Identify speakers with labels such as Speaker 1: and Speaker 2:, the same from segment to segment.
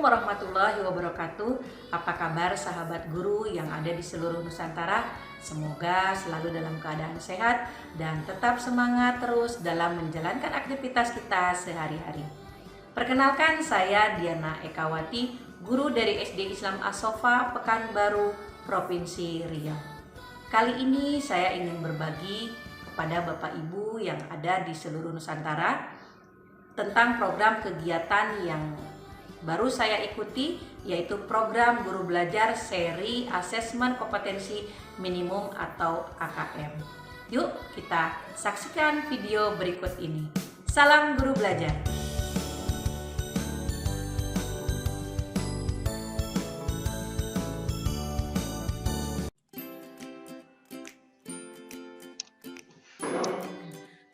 Speaker 1: warahmatullahi wabarakatuh. Apa kabar sahabat guru yang ada di seluruh Nusantara? Semoga selalu dalam keadaan sehat dan tetap semangat terus dalam menjalankan aktivitas kita sehari-hari. Perkenalkan, saya Diana Ekawati, guru dari SD Islam As-Sofa Pekanbaru, Provinsi Riau. Kali ini saya ingin berbagi kepada Bapak Ibu yang ada di seluruh Nusantara tentang program kegiatan yang baru saya ikuti, yaitu program Guru Belajar Seri Asesmen Kompetensi Minimum atau AKM. Yuk kita saksikan video berikut ini. Salam Guru Belajar.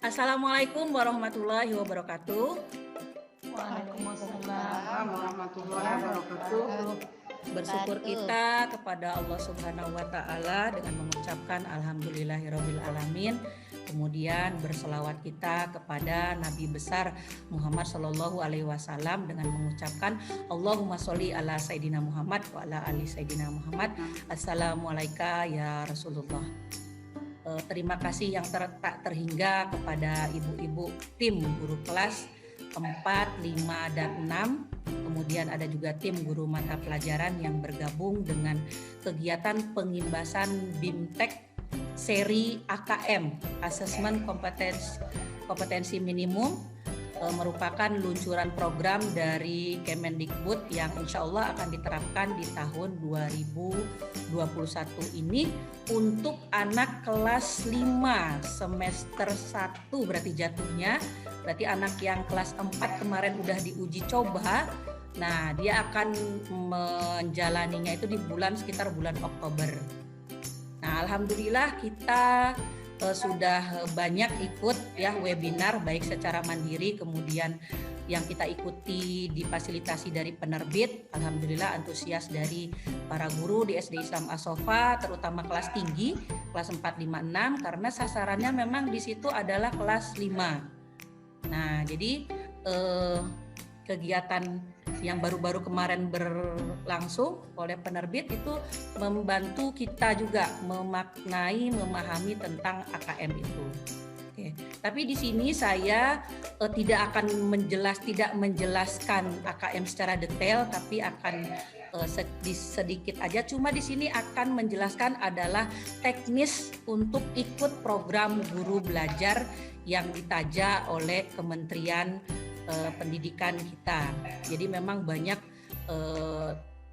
Speaker 1: Assalamualaikum warahmatullahi wabarakatuh.
Speaker 2: Waalaikumsalam warahmatullahi wabarakatuh.
Speaker 1: Bersyukur kita kepada Allah Subhanahu wa Ta'ala dengan mengucapkan Alhamdulillahirabbil alamin. Kemudian berselawat kita kepada Nabi besar Muhammad Sallallahu Alaihi Wasallam dengan mengucapkan Allahumma sholli ala Sayyidina Muhammad wa ala ali Sayyidina Muhammad. Assalamualaikum ya Rasulullah. Terima kasih yang tak terhingga kepada ibu-ibu tim guru kelas 4, 5, dan 6. Kemudian ada juga tim guru mata pelajaran yang bergabung dengan kegiatan pengimbasan BIMTEK seri AKM, Asesmen Kompetensi Minimum, merupakan luncuran program dari Kemendikbud yang insya Allah akan diterapkan di tahun 2021 ini untuk anak kelas 5 semester 1 berarti jatuhnya. Berarti anak yang kelas 4 kemarin udah diuji coba, nah dia akan menjalaninya itu di sekitar bulan Oktober. Nah alhamdulillah kita sudah banyak ikut ya webinar baik secara mandiri, kemudian yang kita ikuti difasilitasi dari penerbit. Alhamdulillah antusias dari para guru di SD Islam As-Sofa, terutama kelas tinggi, kelas 4, 5, 6, karena sasarannya memang di situ adalah kelas 5. Nah jadi kegiatan yang baru-baru kemarin berlangsung oleh penerbit itu membantu kita juga memaknai, memahami tentang AKM itu. Oke. Tapi di sini saya tidak akan menjelaskan AKM secara detail, tapi akan sedikit aja. Cuma di sini akan menjelaskan adalah teknis untuk ikut program guru belajar yang ditaja oleh Kementerian Pendidikan kita. Jadi memang banyak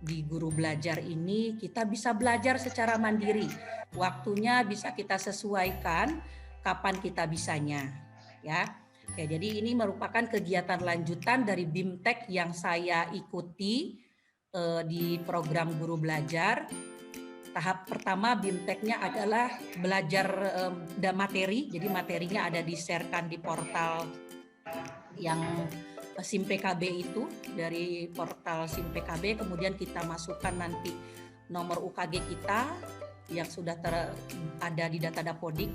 Speaker 1: di guru belajar ini kita bisa belajar secara mandiri. Waktunya bisa kita sesuaikan kapan kita bisanya, ya. Oke, jadi ini merupakan kegiatan lanjutan dari BIMTEK yang saya ikuti di program guru belajar. Tahap pertama BIMTEK-nya adalah belajar materi. Jadi materinya ada di-share-kan di portal yang SIM PKB itu, dari portal SIM PKB, kemudian kita masukkan nanti nomor UKG kita yang sudah ada di data Dapodik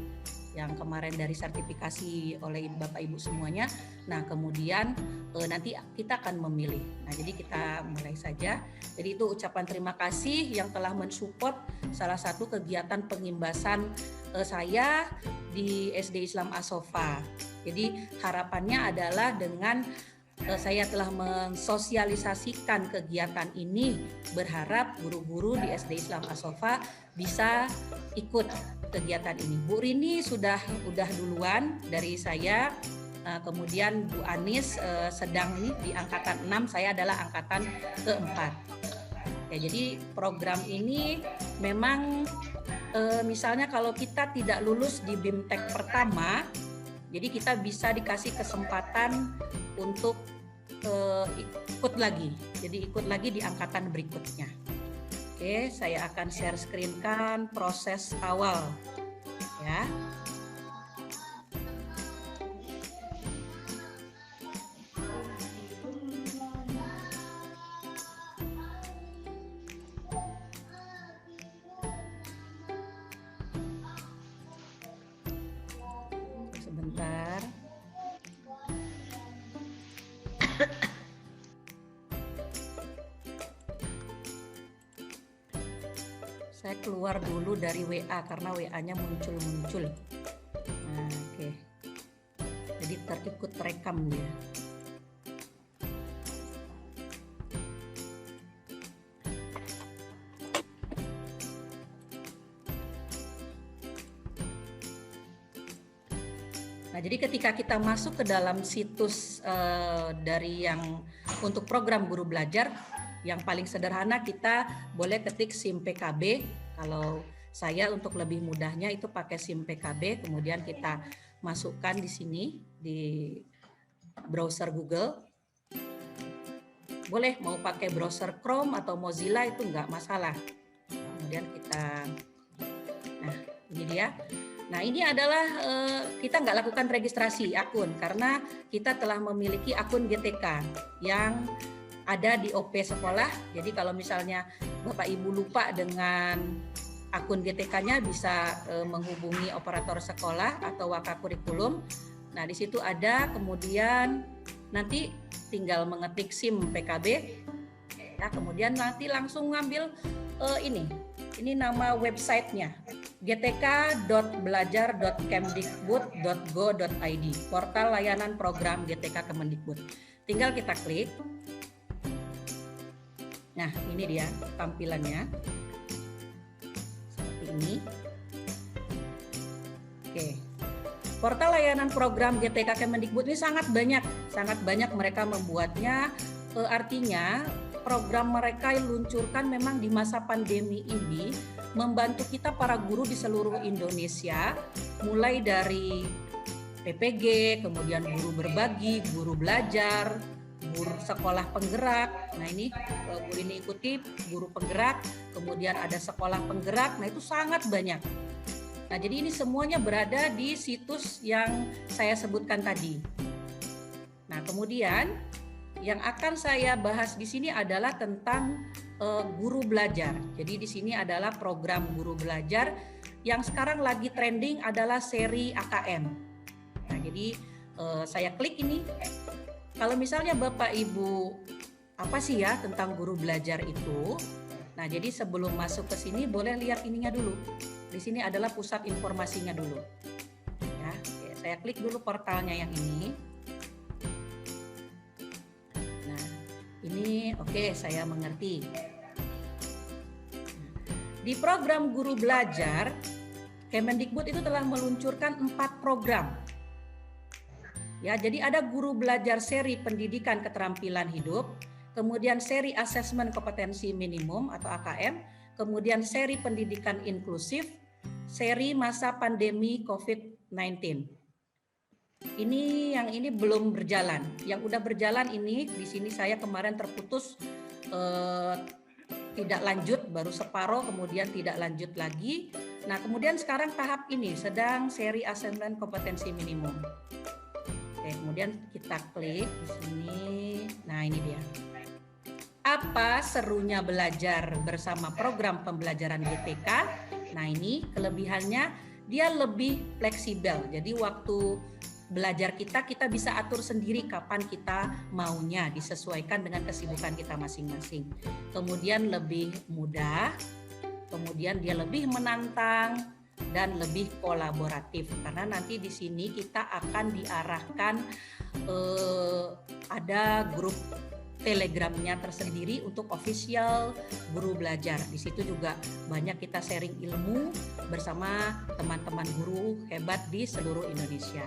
Speaker 1: yang kemarin dari sertifikasi oleh Bapak Ibu semuanya. Nah kemudian nanti kita akan memilih. Nah jadi kita mulai saja. Jadi itu ucapan terima kasih yang telah mensupport salah satu kegiatan pengimbasan saya di SD Islam As-Sofa. Jadi harapannya adalah dengan saya telah mensosialisasikan kegiatan ini, berharap guru-guru di SD Islam As-Sofa bisa ikut kegiatan ini. Bu Rini sudah duluan dari saya, kemudian Bu Anis sedang di angkatan 6, saya adalah angkatan ke-4. Ya, jadi program ini memang misalnya kalau kita tidak lulus di BIMTEK pertama, jadi kita bisa dikasih kesempatan untuk ikut lagi. Jadi ikut lagi di angkatan berikutnya. Oke, saya akan share screen-kan proses awal. Ya. Sebentar. keluar dulu dari WA karena WA-nya muncul-muncul. Nah, oke. Jadi terikut terekam dia. Nah, jadi ketika kita masuk ke dalam situs dari yang untuk program guru belajar, yang paling sederhana kita boleh ketik SIM PKB. Kalau saya untuk lebih mudahnya itu pakai SIM PKB, kemudian kita masukkan di sini di browser Google. Boleh mau pakai browser Chrome atau Mozilla itu enggak masalah. Kemudian kita, nah ini dia. Nah ini adalah kita nggak lakukan registrasi akun karena kita telah memiliki akun GTK yang ada di OP sekolah. Jadi kalau misalnya Bapak Ibu lupa dengan akun GTK-nya bisa menghubungi operator sekolah atau Wakakurikulum. Nah di situ ada, kemudian nanti tinggal mengetik SIM PKB. Ya, kemudian nanti langsung ngambil ini nama websitenya. gtk.belajar.kemdikbud.go.id, portal layanan program GTK Kemendikbud. Tinggal kita klik. Nah, ini dia tampilannya. Seperti ini. Oke. Portal layanan program GTK Kemendikbud ini sangat banyak mereka membuatnya. Artinya program mereka yang luncurkan memang di masa pandemi ini membantu kita para guru di seluruh Indonesia, mulai dari PPG, kemudian guru berbagi, guru belajar, guru sekolah penggerak. Nah ini guru ini ikuti guru penggerak, kemudian ada sekolah penggerak. Nah itu sangat banyak. Nah jadi ini semuanya berada di situs yang saya sebutkan tadi. Nah kemudian yang akan saya bahas di sini adalah tentang guru belajar. Jadi di sini adalah program guru belajar yang sekarang lagi trending adalah seri AKM. Nah, jadi saya klik ini. Kalau misalnya Bapak Ibu apa sih ya tentang guru belajar itu? Nah, jadi sebelum masuk ke sini boleh lihat ininya dulu. Di sini adalah pusat informasinya dulu. Ya, saya klik dulu portalnya yang ini. Ini oke, saya mengerti. Di program guru belajar, Kemendikbud itu telah meluncurkan 4 program. Ya, jadi ada guru belajar seri pendidikan keterampilan hidup, kemudian seri asesmen kompetensi minimum atau AKM, kemudian seri pendidikan inklusif, seri masa pandemi COVID-19. Yang ini belum berjalan. Yang udah berjalan ini di sini saya kemarin terputus tidak lanjut, baru separuh, kemudian tidak lanjut lagi. Nah, kemudian sekarang tahap ini sedang seri asesmen kompetensi minimum. Oke, kemudian kita klik di sini. Nah, ini dia. Apa serunya belajar bersama program pembelajaran GTK? Nah, ini kelebihannya dia lebih fleksibel. Jadi waktu belajar kita bisa atur sendiri kapan kita maunya, disesuaikan dengan kesibukan kita masing-masing. Kemudian lebih mudah, kemudian dia lebih menantang dan lebih kolaboratif karena nanti di sini kita akan diarahkan ada grup Telegramnya tersendiri untuk official guru belajar. Di situ juga banyak kita sharing ilmu bersama teman-teman guru hebat di seluruh Indonesia.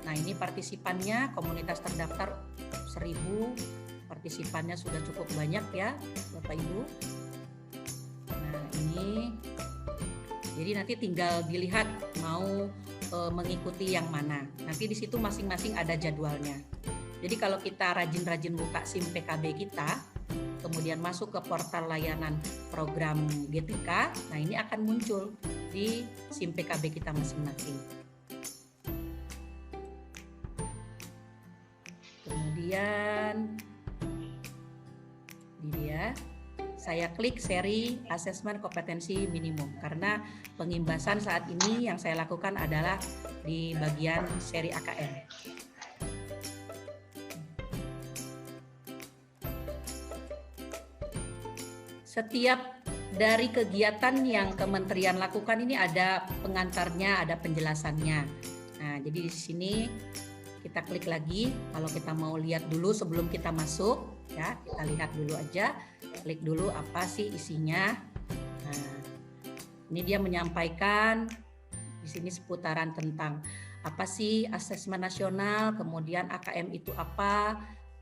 Speaker 1: Nah ini partisipannya, komunitas terdaftar 1000, partisipannya sudah cukup banyak ya Bapak Ibu. Nah ini, jadi nanti tinggal dilihat mau mengikuti yang mana. Nanti di situ masing-masing ada jadwalnya. Jadi kalau kita rajin-rajin buka SIM PKB kita, kemudian masuk ke portal layanan program GTK, nah ini akan muncul di SIM PKB kita masing-masing. Kemudian ini dia, saya klik seri asesmen kompetensi minimum karena pengimbasan saat ini yang saya lakukan adalah di bagian seri AKM. Setiap dari kegiatan yang kementerian lakukan ini ada pengantarnya, ada penjelasannya. Nah, jadi di sini kita klik lagi. Kalau kita mau lihat dulu sebelum kita masuk, ya kita lihat dulu aja. Klik dulu apa sih isinya. Nah, ini dia menyampaikan di sini seputaran tentang apa sih asesmen nasional, kemudian AKM itu apa.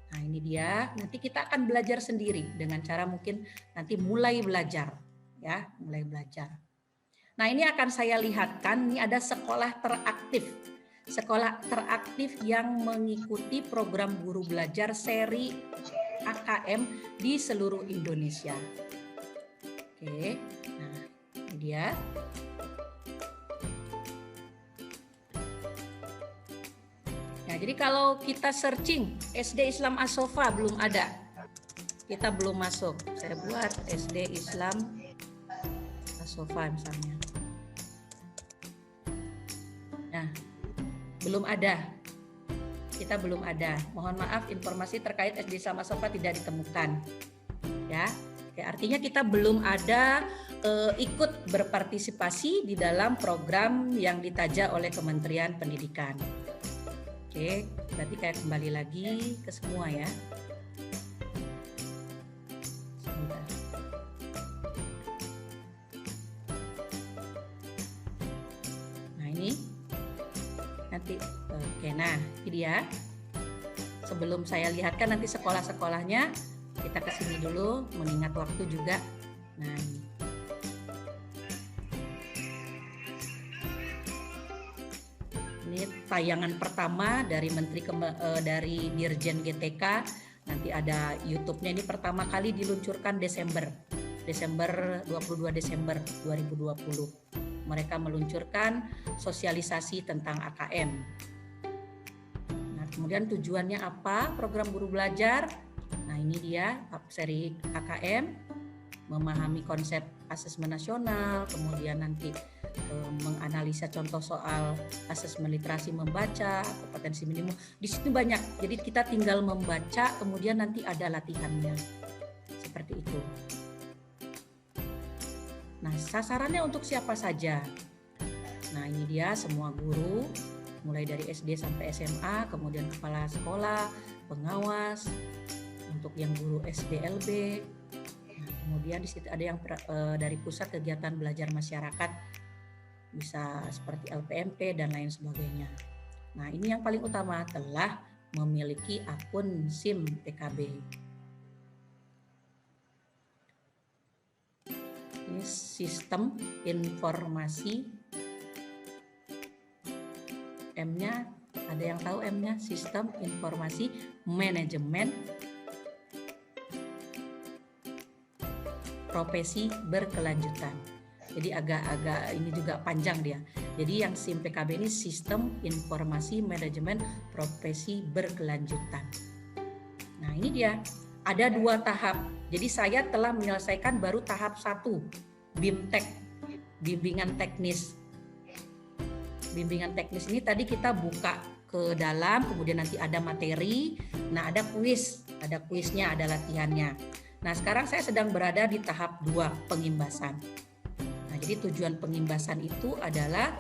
Speaker 1: Nah, ini dia. Nanti kita akan belajar sendiri dengan cara mungkin nanti mulai belajar, ya, mulai belajar. Nah, ini akan saya lihatkan, ini ada sekolah teraktif. Sekolah teraktif yang mengikuti program guru belajar seri AKM di seluruh Indonesia. Oke, nah ini dia. Nah, jadi kalau kita searching SD Islam As-Sofa belum ada, kita belum masuk. Saya buat SD Islam As-Sofa misalnya. Nah, belum ada. Kita belum ada. Mohon maaf, informasi terkait SD Islam As-Sofa tidak ditemukan. Ya, oke, artinya kita belum ada ikut berpartisipasi di dalam program yang ditaja oleh Kementerian Pendidikan. Oke, berarti kayak kembali lagi ke semua ya. Sebentar. Nah ini nanti, oke, nah ini dia. Sebelum saya lihatkan nanti sekolah-sekolahnya, kita ke sini dulu mengingat waktu juga. Nah ini tayangan pertama dari dari Dirjen GTK. Nanti ada YouTube-nya, ini pertama kali diluncurkan Desember 22 Desember 2020. Mereka meluncurkan sosialisasi tentang AKM. Nah, kemudian tujuannya apa? Program guru belajar. Nah, ini dia seri AKM, memahami konsep asesmen nasional, kemudian nanti menganalisa contoh soal asesmen literasi membaca, kompetensi minimum. Di situ banyak. Jadi kita tinggal membaca, kemudian nanti ada latihannya. Seperti itu. Nah, sasarannya untuk siapa saja? Nah, ini dia semua guru, mulai dari SD sampai SMA, kemudian kepala sekolah, pengawas, untuk yang guru SDLB. Nah, kemudian di situ ada yang dari pusat kegiatan belajar masyarakat, bisa seperti LPMP dan lain sebagainya. Nah, ini yang paling utama, telah memiliki akun SIM PKB. Ini sistem informasi, M-nya, ada yang tahu M-nya? Sistem informasi manajemen profesi berkelanjutan. Jadi agak-agak ini juga panjang dia. Jadi yang SIM PKB ini sistem informasi manajemen profesi berkelanjutan. Nah, ini dia. Ada 2 tahap. Jadi saya telah menyelesaikan baru tahap 1, BIMTEK, bimbingan teknis. Bimbingan teknis ini tadi kita buka ke dalam, kemudian nanti ada materi, nah ada kuis, ada kuisnya, ada latihannya. Nah, sekarang saya sedang berada di tahap 2, pengimbasan. Jadi tujuan pengimbasan itu adalah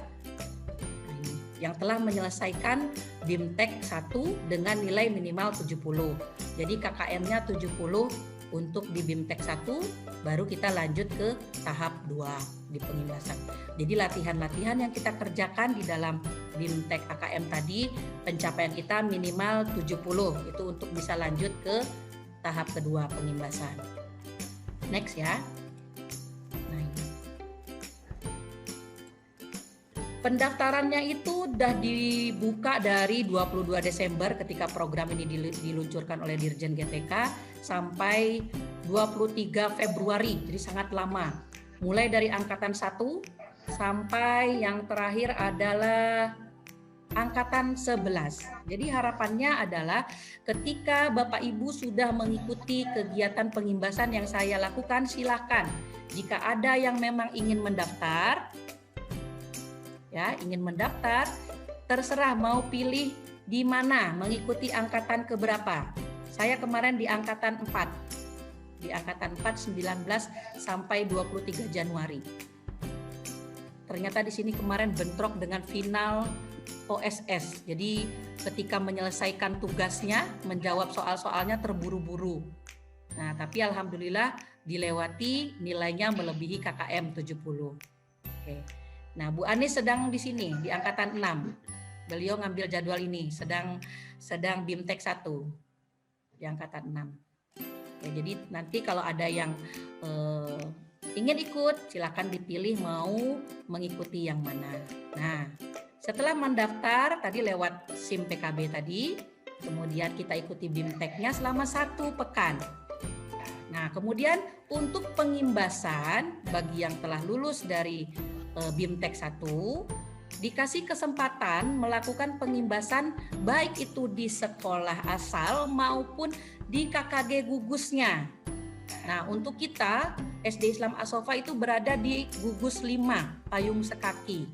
Speaker 1: yang telah menyelesaikan BIMTEK 1 dengan nilai minimal 70. Jadi KKM-nya 70 untuk di BIMTEK 1, baru kita lanjut ke tahap 2 di pengimbasan. Jadi latihan-latihan yang kita kerjakan di dalam BIMTEK KKM tadi, pencapaian kita minimal 70, itu untuk bisa lanjut ke tahap kedua pengimbasan. Next ya. Pendaftarannya itu sudah dibuka dari 22 Desember ketika program ini diluncurkan oleh Dirjen GTK sampai 23 Februari, jadi sangat lama. Mulai dari angkatan 1 sampai yang terakhir adalah angkatan 11. Jadi harapannya adalah ketika Bapak Ibu sudah mengikuti kegiatan pengimbasan yang saya lakukan, silakan. Jika ada yang memang ingin mendaftar, ya, ingin mendaftar, terserah mau pilih di mana, mengikuti angkatan keberapa. Saya kemarin di angkatan 4. di angkatan 4 19 sampai 23 Januari. Ternyata di sini kemarin bentrok dengan final OSS. Jadi ketika menyelesaikan tugasnya, menjawab soal-soalnya terburu-buru. Nah, tapi alhamdulillah dilewati, nilainya melebihi KKM 70. Oke. Nah, Bu Anis sedang di sini di angkatan 6. Beliau ngambil jadwal ini, sedang BIMTEK 1 di angkatan 6. Ya, jadi nanti kalau ada yang ingin ikut, silakan dipilih mau mengikuti yang mana. Nah, setelah mendaftar tadi lewat SIM PKB tadi, kemudian kita ikuti BIMTEK-nya selama 1 pekan. Nah, kemudian untuk pengimbasan bagi yang telah lulus dari BIMTEK 1, dikasih kesempatan melakukan pengimbasan baik itu di sekolah asal maupun di KKG gugusnya. Nah, untuk kita SD Islam As-Sofa itu berada di Gugus 5, Payung Sekaki.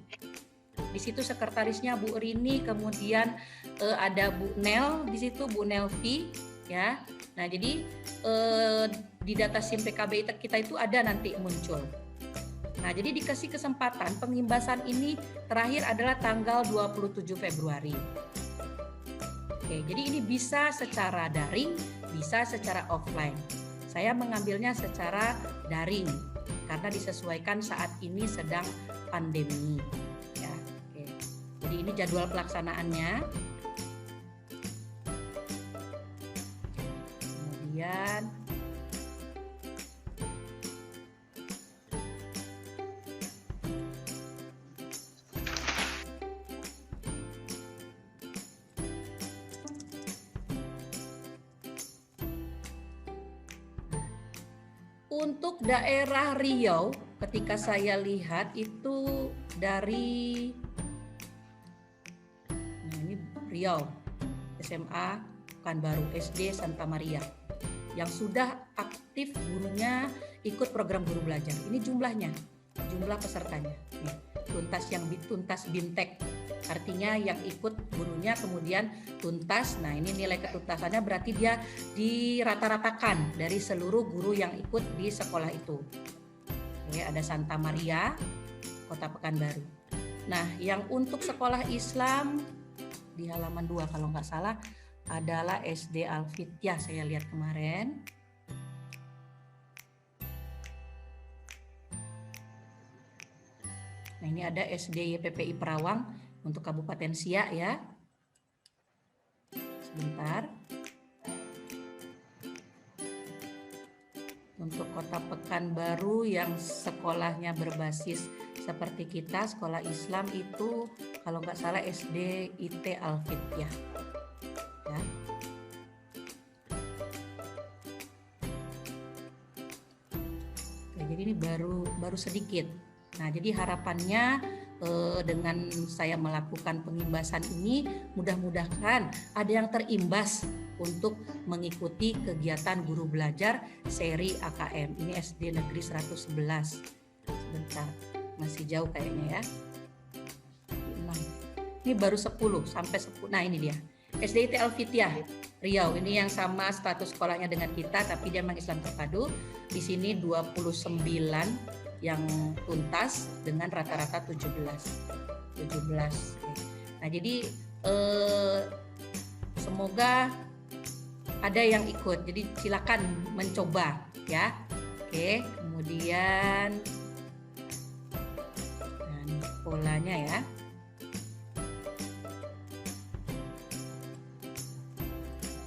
Speaker 1: Di situ sekretarisnya Bu Rini, kemudian ada Bu Nel di situ, Bu Nelvi, ya. Nah, jadi di data SIM PKB kita itu ada nanti muncul. Nah, jadi dikasih kesempatan pengimbasan ini terakhir adalah tanggal 27 Februari. Oke, jadi ini bisa secara daring, bisa secara offline. Saya mengambilnya secara daring karena disesuaikan saat ini sedang pandemi. Ya, oke. Jadi ini jadwal pelaksanaannya. Kemudian untuk daerah Riau, ketika saya lihat itu dari ini Riau, SMA Pekanbaru, SD Santa Maria, yang sudah aktif gurunya ikut program guru belajar. Ini jumlahnya, jumlah pesertanya. Nih, tuntas BIMTEK, artinya yang ikut gurunya kemudian tuntas. Nah, ini nilai ketuntasannya berarti dia dirata-ratakan dari seluruh guru yang ikut di sekolah itu. Oke, ada Santa Maria, Kota Pekanbaru. Nah, yang untuk sekolah Islam di halaman 2 kalau nggak salah adalah SD Al-Fityah, saya lihat kemarin. Nah, ini ada SD YPPI Perawang untuk Kabupaten Siak ya. Sebentar. Untuk Kota Pekanbaru yang sekolahnya berbasis seperti kita, sekolah Islam itu kalau nggak salah SD IT Al-Fityah. Ya. Oke, jadi ini baru sedikit. Nah, jadi harapannya dengan saya melakukan pengimbasan ini, mudah-mudahan ada yang terimbas untuk mengikuti kegiatan guru belajar seri AKM. Ini SD Negeri 111. Sebentar, masih jauh kayaknya ya. Ini baru 10 sampai 10. Nah, ini dia. SDIT Al-Fityah Riau, ini yang sama status sekolahnya dengan kita, tapi dia memang Islam terpadu. Di sini 29 yang tuntas dengan rata-rata 17. Nah, jadi semoga ada yang ikut. Jadi silakan mencoba ya. Oke, kemudian nah, polanya ya.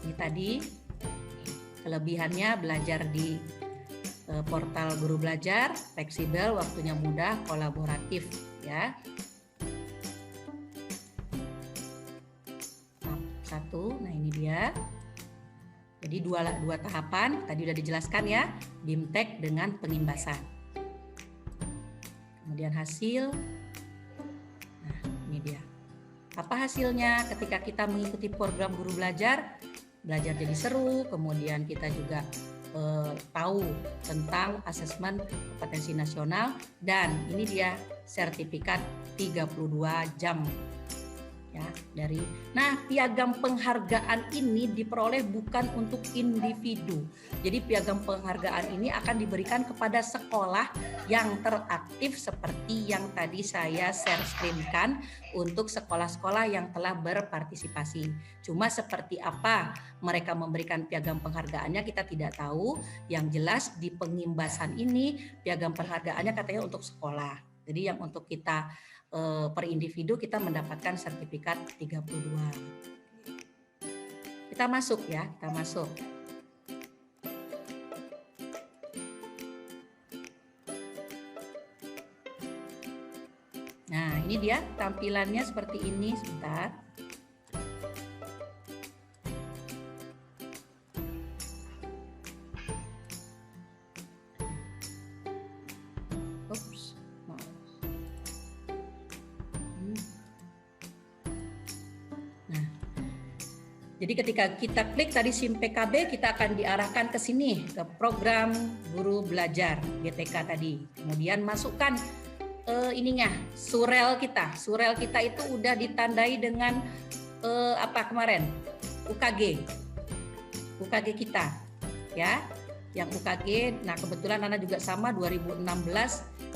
Speaker 1: Ini tadi kelebihannya belajar di portal guru belajar, fleksibel, waktunya mudah, kolaboratif ya. Tahap 1, nah ini dia. Jadi dua tahapan, tadi udah dijelaskan ya, BIMTEK dengan pengimbasan. Kemudian hasil, nah ini dia. Apa hasilnya ketika kita mengikuti program guru belajar? Belajar jadi seru, kemudian kita juga tahu tentang asesmen kompetensi nasional, dan ini dia sertifikat 32 jam Ya, nah, piagam penghargaan ini diperoleh bukan untuk individu. Jadi piagam penghargaan ini akan diberikan kepada sekolah yang teraktif seperti yang tadi saya share screen-kan untuk sekolah-sekolah yang telah berpartisipasi. Cuma seperti apa mereka memberikan piagam penghargaannya kita tidak tahu. Yang jelas di pengimbasan ini piagam penghargaannya katanya untuk sekolah. Jadi yang untuk kita per individu kita mendapatkan sertifikat 32. Kita masuk ya, kita masuk. Nah, ini dia tampilannya seperti ini, sebentar. Jadi ketika kita klik tadi SIM PKB, kita akan diarahkan ke sini, ke program guru belajar GTK tadi. Kemudian masukkan ininya, surel kita. Surel kita itu udah ditandai dengan apa kemarin? UKG. UKG kita. Ya. Yang UKG, nah kebetulan Nana juga sama 2016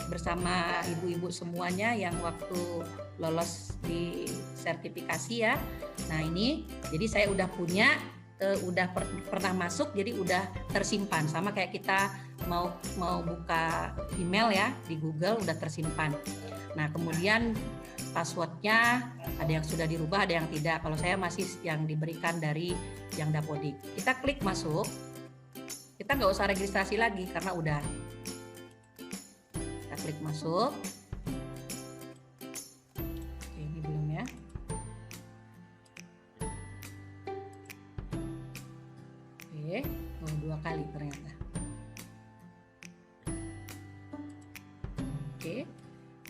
Speaker 1: bersama ibu-ibu semuanya yang waktu lolos di sertifikasi ya. Nah ini, jadi saya udah punya, udah pernah masuk, jadi udah tersimpan. Sama kayak kita mau buka email ya di Google udah tersimpan. Nah kemudian passwordnya ada yang sudah dirubah, ada yang tidak. Kalau saya masih yang diberikan dari yang Dapodik. Kita klik masuk. Kita nggak usah registrasi lagi karena udah. Kita klik masuk. Oke, ini belum ya. Oke, dua kali ternyata. Oke,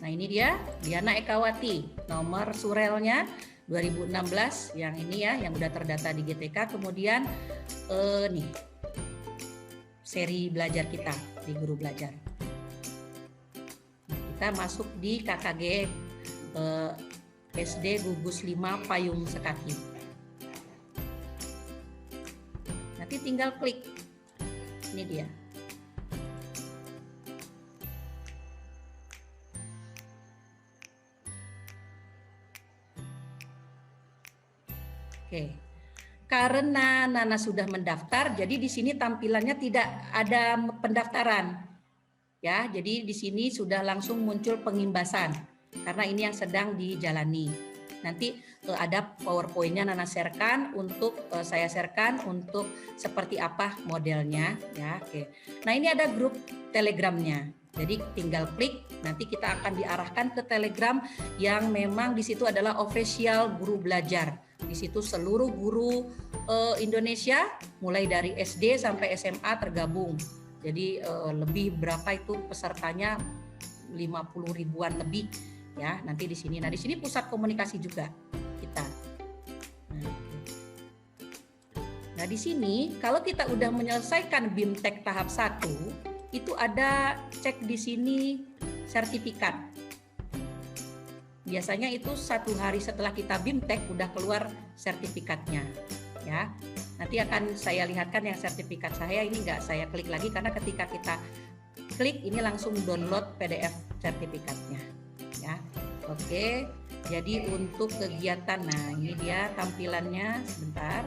Speaker 1: nah ini dia Diana Ekawati, nomor surelnya 2016 yang ini ya, yang udah terdata di GTK. Kemudian nih seri belajar kita di guru belajar. Kita masuk di KKG SD Gugus 5 Payung Sekati. Nanti tinggal klik. Ini dia. Oke. Karena Nana sudah mendaftar, jadi di sini tampilannya tidak ada pendaftaran. Ya, jadi di sini sudah langsung muncul pengimbasan karena ini yang sedang dijalani. Nanti ada PowerPoint-nya Nana sharekan untuk saya sharekan untuk seperti apa modelnya ya. Oke. Nah, ini ada grup Telegramnya. Jadi tinggal klik, nanti kita akan diarahkan ke Telegram yang memang di situ adalah official guru belajar. Di situ seluruh guru Indonesia mulai dari SD sampai SMA tergabung. Jadi lebih berapa itu pesertanya 50 ribuan lebih ya nanti di sini. Nah, di sini pusat komunikasi juga kita. Nah, di sini kalau kita udah menyelesaikan BIMTEK tahap 1, itu ada cek di sini sertifikat. Biasanya itu 1 hari setelah kita BIMTEK udah keluar sertifikatnya ya. Nanti akan saya lihatkan yang sertifikat saya ini enggak saya klik lagi karena ketika kita klik ini langsung download PDF sertifikatnya ya. Oke, jadi untuk kegiatan, nah ini dia tampilannya sebentar.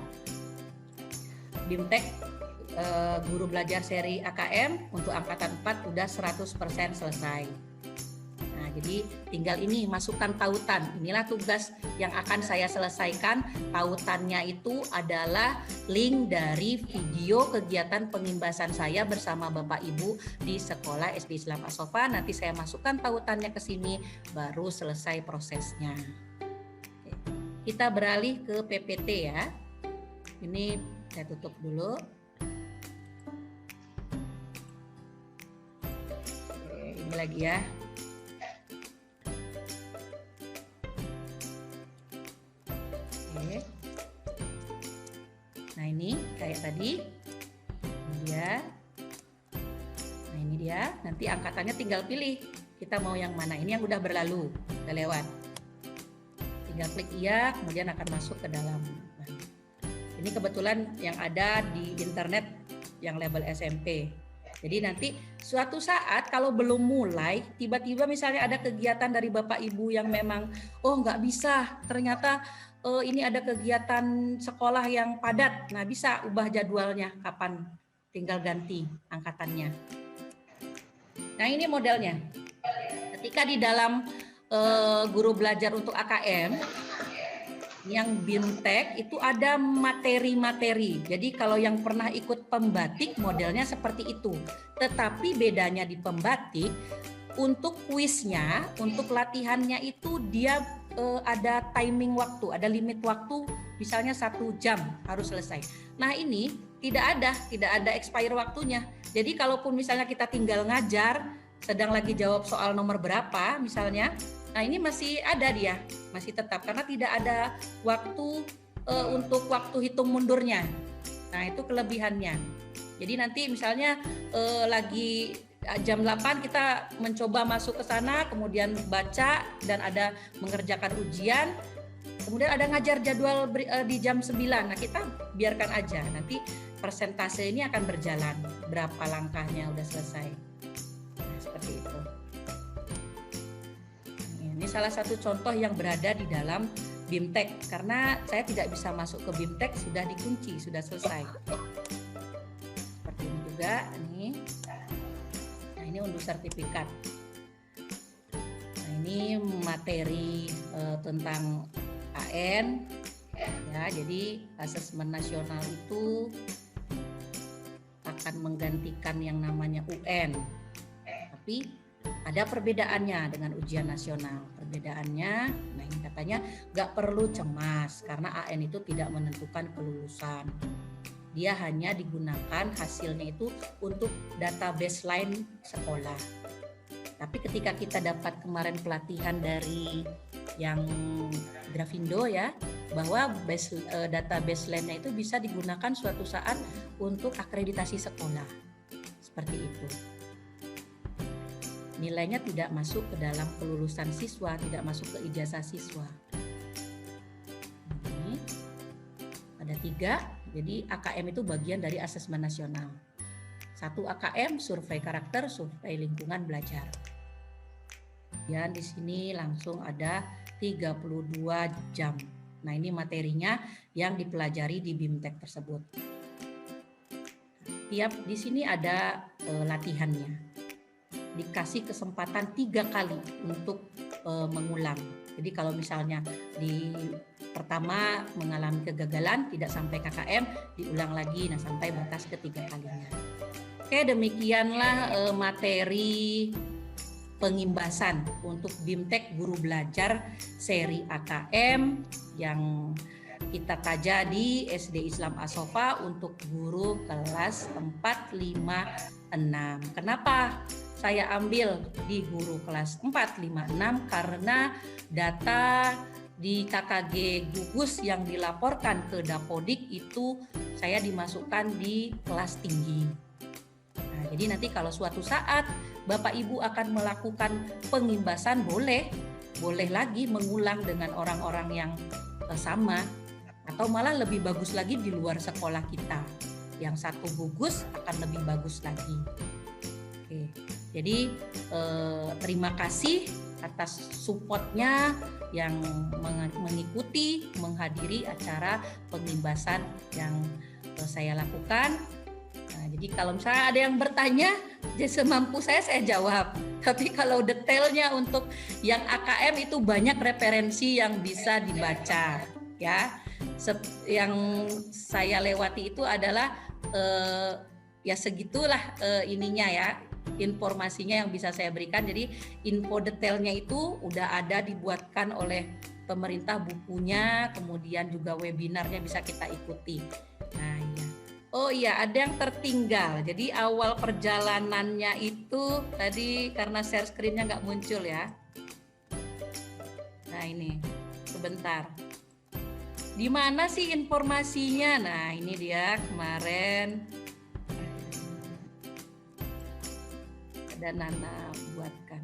Speaker 1: BIMTEK guru belajar seri AKM untuk angkatan 4 udah 100% selesai. Nah, jadi tinggal ini masukkan tautan. Inilah tugas yang akan saya selesaikan. Tautannya itu adalah link dari video kegiatan pengimbasan saya bersama Bapak Ibu di sekolah SD Islam As-Sofa. Nanti saya masukkan tautannya ke sini, baru selesai prosesnya. Oke. Kita beralih ke PPT ya. Ini saya tutup dulu. Oke, ini lagi ya. Oke. Nah, ini kayak tadi. Nah, ini dia. Nanti angkatannya tinggal pilih. Kita mau yang mana? Ini yang udah berlalu, udah lewat. Tinggal klik iya, kemudian akan masuk ke dalam. Nah, ini kebetulan yang ada di internet yang label SMP. Jadi nanti suatu saat kalau belum mulai, tiba-tiba misalnya ada kegiatan dari Bapak Ibu yang memang, oh nggak bisa, ternyata ini ada kegiatan sekolah yang padat. Nah bisa ubah jadwalnya kapan, tinggal ganti angkatannya. Nah ini modelnya. Ketika di dalam guru belajar untuk AKM, yang BIMTEK itu ada materi-materi. Jadi kalau yang pernah ikut pembatik modelnya seperti itu. Tetapi bedanya di pembatik, untuk kuisnya, untuk latihannya itu dia ada timing waktu, ada limit waktu, misalnya 1 jam harus selesai. Nah ini tidak ada expire waktunya. Jadi kalaupun misalnya kita tinggal ngajar, sedang lagi jawab soal nomor berapa misalnya, nah ini masih ada dia, masih tetap karena tidak ada waktu untuk waktu hitung mundurnya. Nah itu kelebihannya. Jadi nanti misalnya lagi jam 8 kita mencoba masuk ke sana, kemudian baca dan ada mengerjakan ujian, kemudian ada ngajar jadwal di jam 9. Nah kita biarkan aja, nanti persentase ini akan berjalan, berapa langkahnya udah selesai. Nah, seperti itu. Ini salah satu contoh yang berada di dalam BIMTEK, karena saya tidak bisa masuk ke BIMTEK, sudah dikunci, sudah selesai. Seperti ini juga, nih. Nah ini unduh sertifikat. Nah ini materi tentang AN, ya. Jadi asesmen nasional itu akan menggantikan yang namanya UN, tapi ada perbedaannya dengan ujian nasional. Perbedaannya, nah ini katanya nggak perlu cemas karena AN itu tidak menentukan kelulusan. Dia hanya digunakan hasilnya itu untuk data baseline sekolah. Tapi ketika kita dapat kemarin pelatihan dari yang Grafindo ya, bahwa data baseline-nya itu bisa digunakan suatu saat untuk akreditasi sekolah. Seperti itu. Nilainya tidak masuk ke dalam kelulusan siswa, tidak masuk ke ijazah siswa. Ini ada 3, jadi AKM itu bagian dari asesmen nasional. 1 AKM, survei karakter, survei lingkungan belajar. Dan di sini langsung ada 32 jam. Nah ini materinya yang dipelajari di BIMTEK tersebut. Di sini ada latihannya. Dikasih kesempatan 3 kali untuk mengulang. Jadi kalau misalnya di pertama mengalami kegagalan tidak sampai KKM, diulang lagi, nah sampai batas ke-3 kalinya. Oke, demikianlah materi pengimbasan untuk BIMTEK Guru Belajar seri AKM yang kita kaja di SD Islam As-Sofa untuk guru kelas 4, 5, 6. Kenapa saya ambil di guru kelas 4, 5, 6? Karena data di KKG gugus yang dilaporkan ke Dapodik itu saya dimasukkan di kelas tinggi. Nah, jadi nanti kalau suatu saat Bapak Ibu akan melakukan pengimbasan, boleh lagi mengulang dengan orang-orang yang sama, atau malah lebih bagus lagi di luar sekolah kita. Yang satu gugus akan lebih bagus lagi. Oke, jadi terima kasih atas supportnya yang mengikuti, menghadiri acara pengimbasan yang saya lakukan. Nah, jadi kalau misalnya ada yang bertanya, semampu saya jawab. Tapi kalau detailnya untuk yang AKM itu banyak referensi yang bisa dibaca, ya. Yang saya lewati itu adalah ya segitulah ininya ya, informasinya yang bisa saya berikan. Jadi info detailnya itu udah ada dibuatkan oleh pemerintah, bukunya, kemudian juga webinarnya bisa kita ikuti. Nah ya. Oh iya, ada yang tertinggal. Jadi awal perjalanannya itu tadi karena share screen-nya nggak muncul ya. Nah ini, sebentar. Di mana sih informasinya? Nah ini dia kemarin ada Nana buatkan.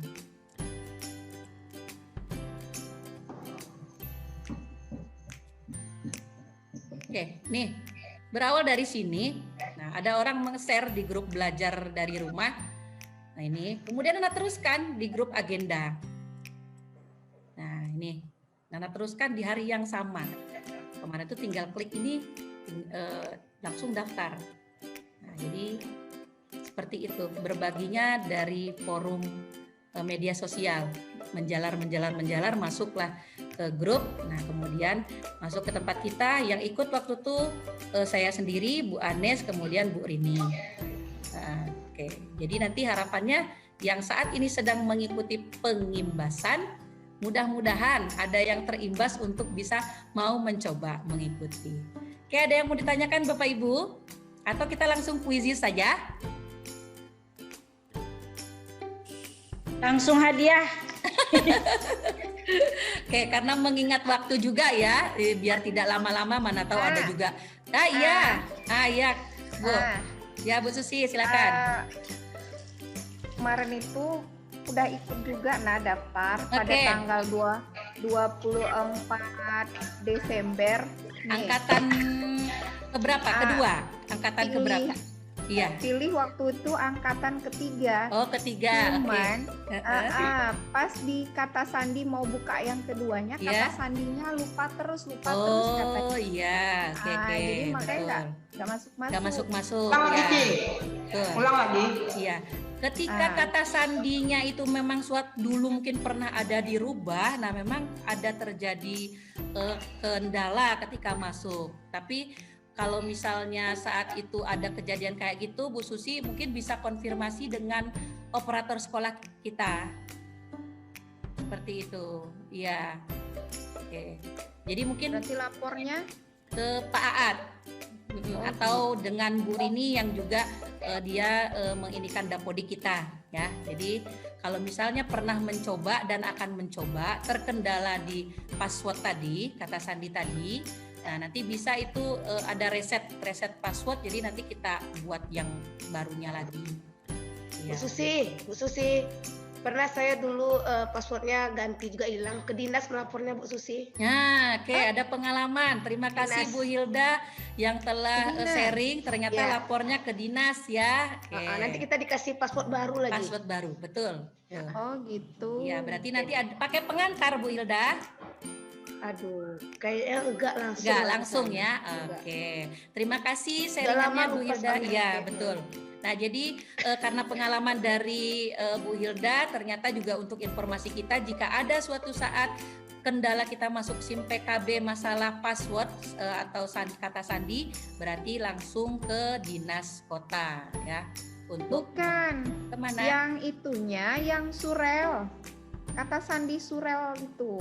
Speaker 1: Oke, nih berawal dari sini. Nah, ada orang meng-share di grup belajar dari rumah. Nah, ini kemudian Nana teruskan di grup agenda. Nah, ini Nana teruskan di hari yang sama. Kemarin itu tinggal klik ini langsung daftar. Nah, jadi seperti itu berbaginya dari forum media sosial, menjalar masuklah ke grup. Nah, kemudian masuk ke tempat kita. Yang ikut waktu itu saya sendiri, Bu Anes, kemudian Bu Rini. Nah, oke. Jadi nanti harapannya yang saat ini sedang mengikuti pengimbasan, mudah-mudahan ada yang terimbas untuk bisa mau mencoba mengikuti. Oke, ada yang mau ditanyakan Bapak Ibu? Atau kita langsung kuisis saja?
Speaker 3: Langsung hadiah.
Speaker 1: Oke, karena mengingat waktu juga ya, biar tidak lama-lama, mana tahu ada juga. Iya. Iya, Bu. Ya, Bu Susi, silakan.
Speaker 3: Kemarin itu udah ikut juga daftar pada tanggal 24 Desember.
Speaker 1: Angkatan keberapa? Kedua? Angkatan keberapa? Iya.
Speaker 3: Pilih waktu itu angkatan ketiga.
Speaker 1: Oh, ketiga.
Speaker 3: Cuman pas di kata sandi mau buka yang keduanya, kata sandinya lupa terus katanya.
Speaker 1: Oh iya, oke.
Speaker 3: Jadi makanya nggak masuk.
Speaker 2: Ulang lagi. Ulang lagi.
Speaker 1: Iya. Ketika kata sandinya itu memang dulu mungkin pernah ada dirubah, nah memang ada terjadi kendala ketika masuk. Tapi kalau misalnya saat itu ada kejadian kayak gitu, Bu Susi mungkin bisa konfirmasi dengan operator sekolah kita. Seperti itu, iya. Oke. Jadi mungkin
Speaker 3: berarti lapornya
Speaker 1: ke Pak Aat atau dengan Bu Rini yang juga dia menginikan dapodik kita, ya. Jadi kalau misalnya pernah mencoba dan akan mencoba terkendala di password tadi, kata sandi tadi. Nah, nanti bisa itu ada reset password, jadi nanti kita buat yang barunya lagi.
Speaker 4: Ya. Bu Susi, pernah saya dulu passwordnya ganti juga hilang, ke dinas melapornya Bu Susi.
Speaker 1: Nah, ada pengalaman. Terima kasih Bu Hilda yang telah sharing. Ternyata lapornya ke dinas ya.
Speaker 4: Nanti kita dikasih password baru lagi.
Speaker 1: Password baru, betul.
Speaker 3: Oh gitu.
Speaker 1: Ya, berarti nanti pakai pengantar Bu Hilda.
Speaker 4: Aduh, kayaknya enggak langsung.
Speaker 1: Enggak langsung ya. Oke. Terima kasih sharingannya Bu Hilda. Iya, betul. Nah, jadi karena pengalaman dari Bu Hilda, ternyata juga untuk informasi kita, jika ada suatu saat kendala kita masuk SIM PKB masalah password atau kata sandi, berarti langsung ke dinas kota ya. Untuk
Speaker 3: bukan
Speaker 1: kemana?
Speaker 3: Yang itunya yang surel. Kata sandi surel itu.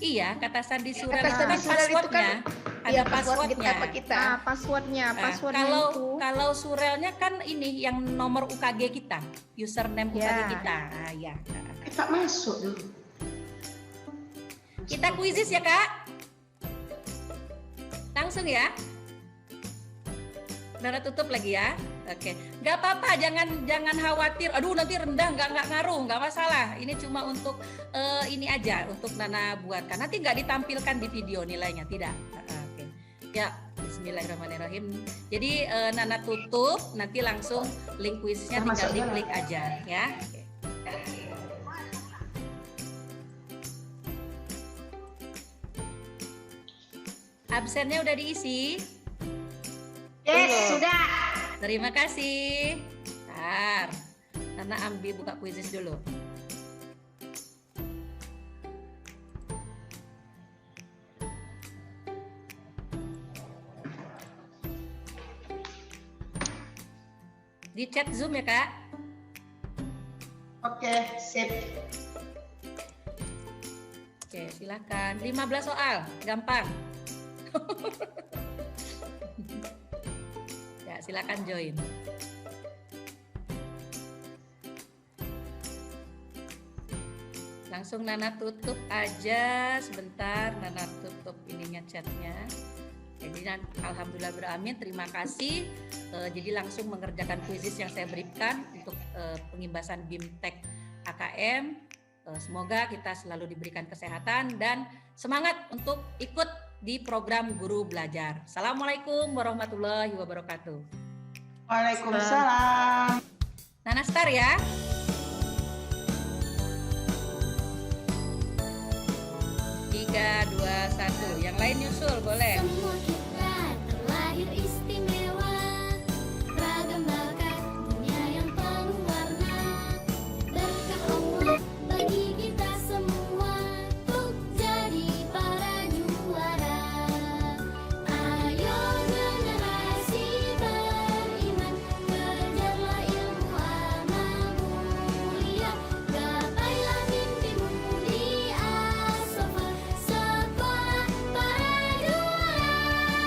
Speaker 1: Iya, kata sandi surel
Speaker 4: itu kan
Speaker 1: passwordnya. Ada passwordnya.
Speaker 3: Passwordnya
Speaker 1: kalau surelnya kan ini yang nomor UKG kita, username UKG kita. Ya.
Speaker 2: Kita masuk dulu.
Speaker 1: Kita kuisis ya Kak. Langsung ya. Nana tutup lagi ya. Oke, nggak apa-apa, jangan khawatir. Aduh nanti rendah, nggak ngaruh, nggak masalah. Ini cuma untuk ini aja, untuk Nana buatkan. Nanti nggak ditampilkan di video nilainya, tidak. Oke. Ya, Bismillahirrahmanirrahim. Jadi Nana tutup, nanti langsung link kuisnya tinggal diklik aja, ya. Oke. Absennya udah diisi?
Speaker 4: Yes, sudah.
Speaker 1: Terima kasih. Bentar, Nana ambil buka kuisis dulu. Di chat Zoom ya Kak?
Speaker 2: Oke, sip.
Speaker 1: Oke, silakan. 15 soal, gampang. Ya, silakan join. Langsung Nana tutup aja sebentar, Nana tutup ininya chatnya. Jadi alhamdulillah beramin, terima kasih. Jadi langsung mengerjakan kuisis yang saya berikan untuk pengimbasan BIMTEK AKM. Semoga kita selalu diberikan kesehatan dan semangat untuk ikut di program Guru Belajar. Assalamualaikum warahmatullahi wabarakatuh.
Speaker 2: Waalaikumsalam.
Speaker 1: Nana start ya. 3, 2, 1. Yang lain nyusul boleh.
Speaker 5: Semua kita terlahir istimewa, ragam bakat dunia yang penuh warna. Berkah Allah bagi kita semua, untuk jadi para juara. Ayo generasi beriman, kejarlah ilmu amal mulia. Gapailah mimpimu di As-Safa, sekolah para juara.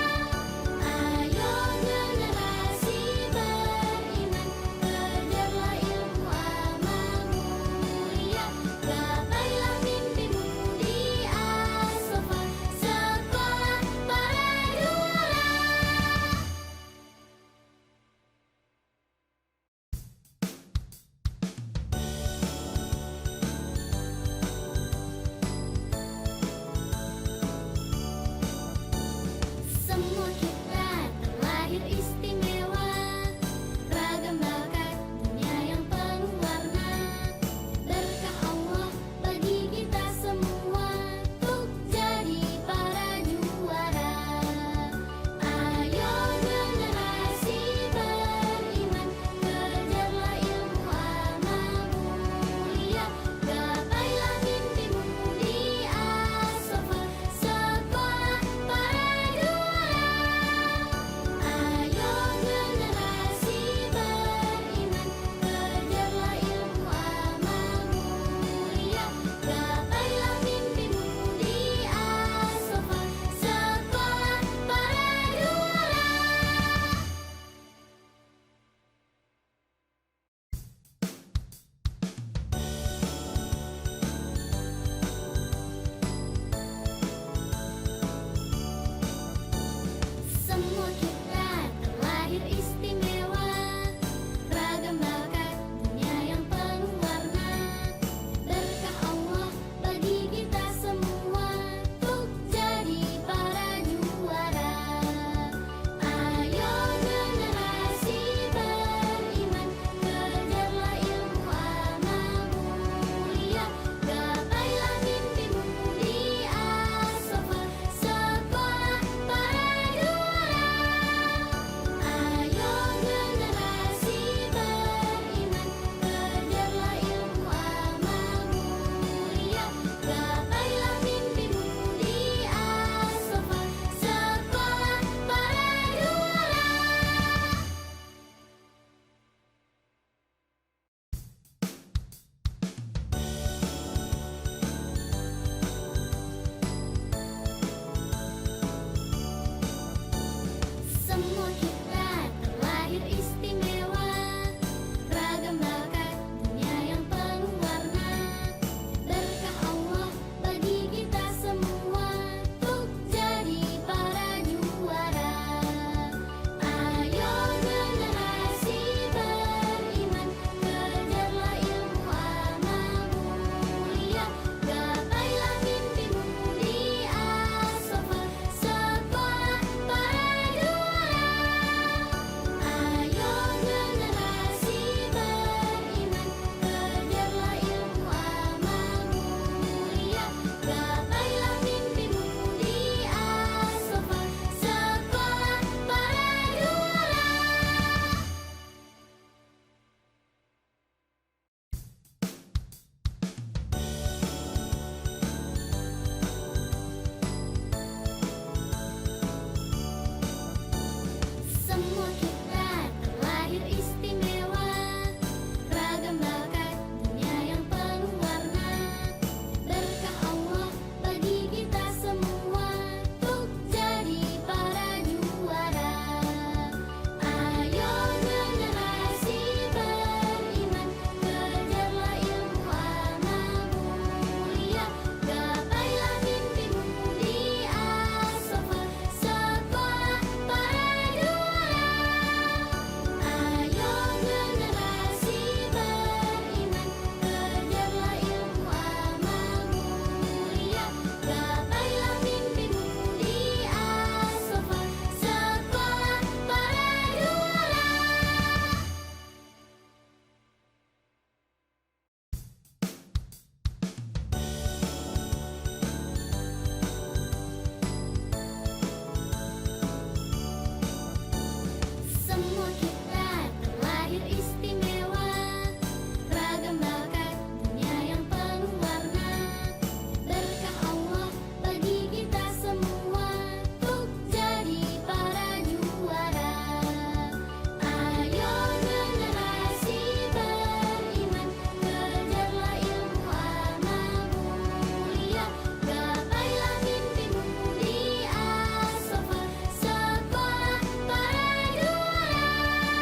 Speaker 5: semua kita terlahir istimewa. Ragam bakat dunia yang penuh warna. Berkah Allah bagi kita semua untuk jadi para juara. Ayo generasi beriman, kejarlah ilmu amal mulia. Gapailah mimpimu di As-Safa, sekolah para juara.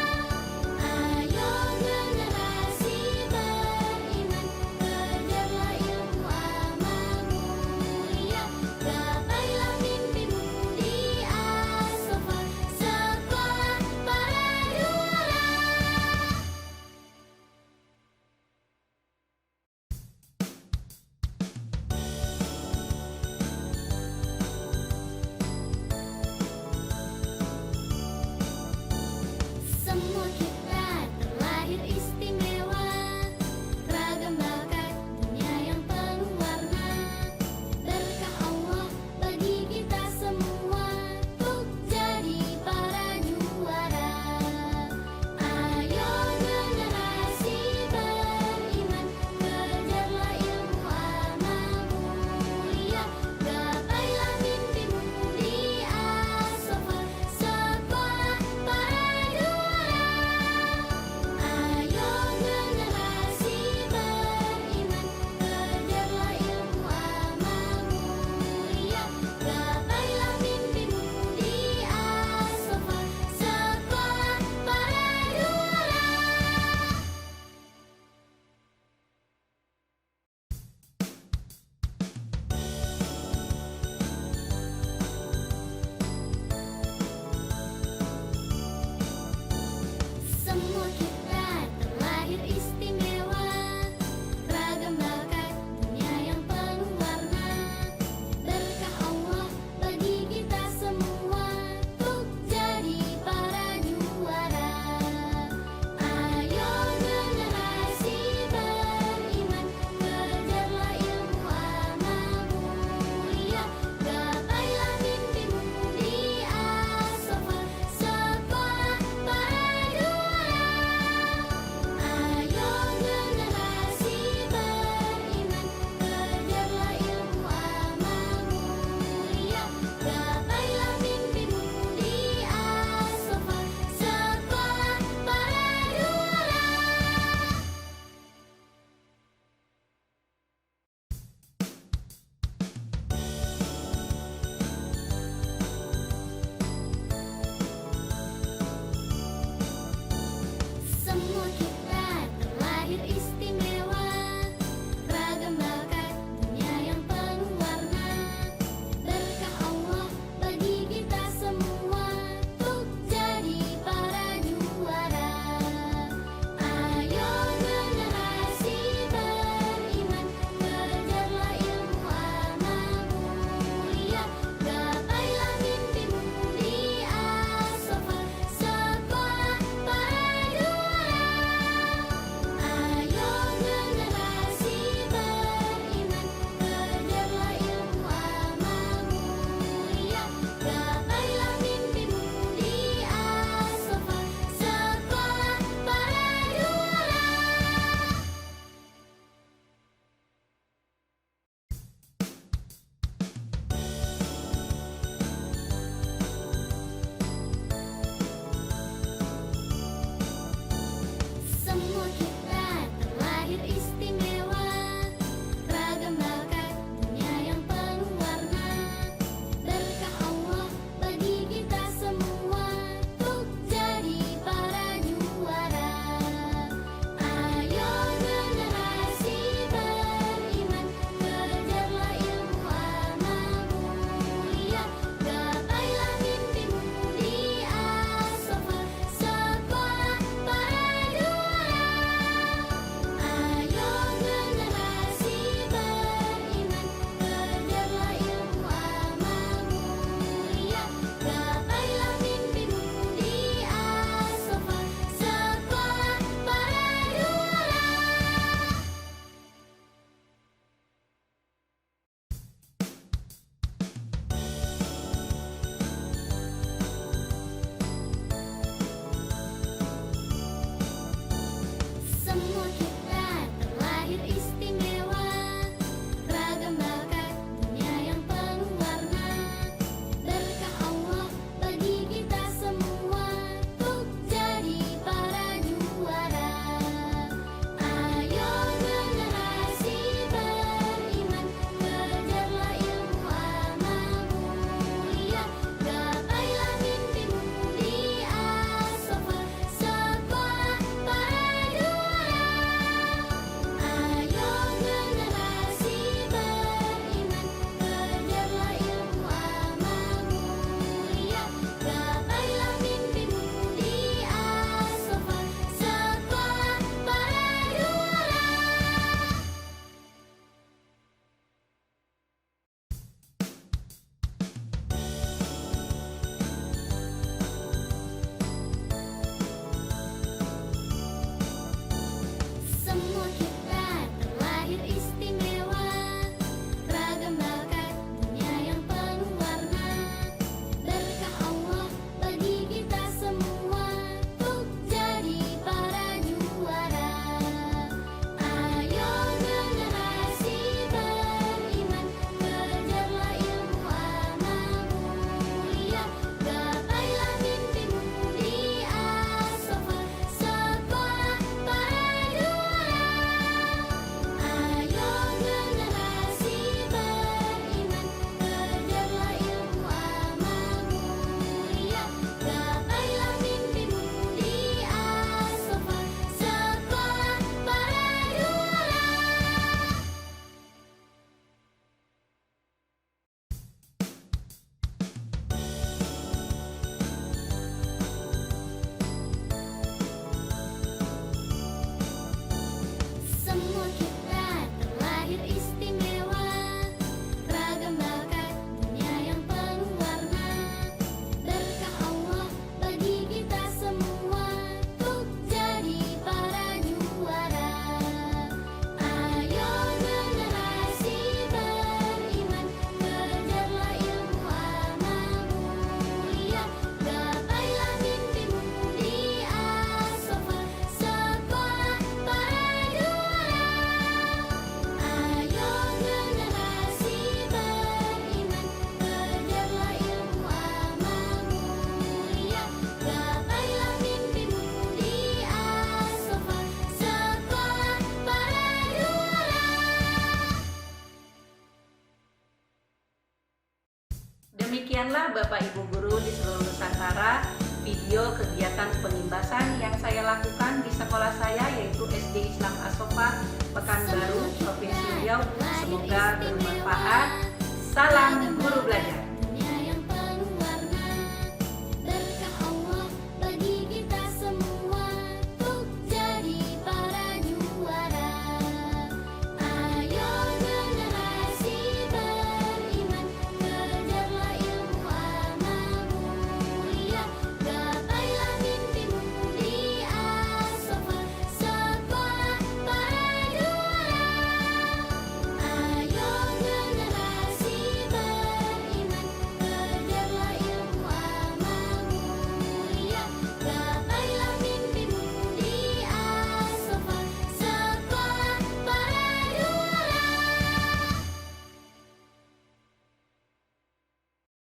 Speaker 1: Demikianlah Bapak Ibu Guru di seluruh Nusantara video kegiatan